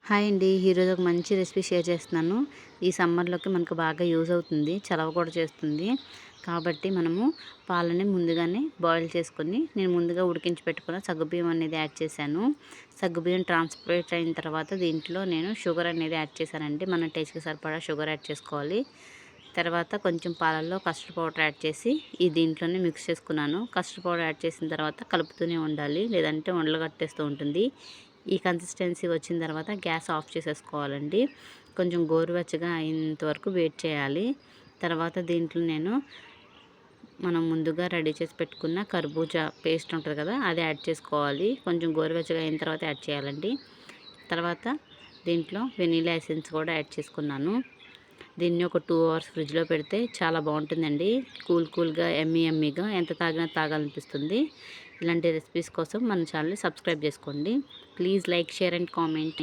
Hi అండి. ఈరోజు ఒక మంచి రెసిపీ షేర్ చేస్తున్నాను. ఈ సమ్మర్‌లోకి మనకు బాగా యూజ్ అవుతుంది. చలవ కూడా చేస్తుంది. కాబట్టి మనము పాలని ముందుగానే బాయిల్ చేసుకొని, నేను ముందుగా ఉడికించి పెట్టుకున్న సగ్గుబియ్యం అనేది యాడ్ చేశాను. సగ్గుబియ్యం ట్రాన్స్‌పరేట్ అయిన తర్వాత దీంట్లో నేను షుగర్ అనేది యాడ్ చేశానండి. మన టేస్ట్‌కి సరిపడా షుగర్ యాడ్ చేసుకోవాలి. తర్వాత కొంచెం పాలల్లో కస్టర్డ్ పౌడర్ యాడ్ చేసి దీంట్లోనే మిక్స్ చేసుకున్నాను. కస్టర్డ్ పౌడర్ యాడ్ చేసిన తర్వాత కలుపుతూనే ఉండాలి. లేదంటే ఉండలు కట్టేస్తూ ఉంటుంది. ఈ కన్సిస్టెన్సీ వచ్చిన తర్వాత గ్యాస్ ఆఫ్ చేసేసుకోవాలండి. కొంచెం గోరువెచ్చగా అయ్యేంత వరకు వెయిట్ చేయాలి. తర్వాత దీంట్లో నేను మనం ముందుగా రెడీ చేసి పెట్టుకున్న కర్బూజా పేస్ట్ ఉంటుంది కదా, అది యాడ్ చేసుకోవాలి. కొంచెం గోరువెచ్చగా అయిన తర్వాత యాడ్ చేయాలండి. తర్వాత దీంట్లో వెనీలా ఎసెన్స్ కూడా యాడ్ చేసుకున్నాను. దీన్ని ఒక 2 అవర్స్ ఫ్రిడ్జ్లో పెడితే చాలా బాగుంటుందండి. కూల్గా ఎమ్మీగా ఎంత తాగినా తాగాలనిపిస్తుంది. ఇలాంటి రెసిపీస్ కోసం మన ఛానల్ని సబ్స్క్రైబ్ చేసుకోండి. Please like, share and comment.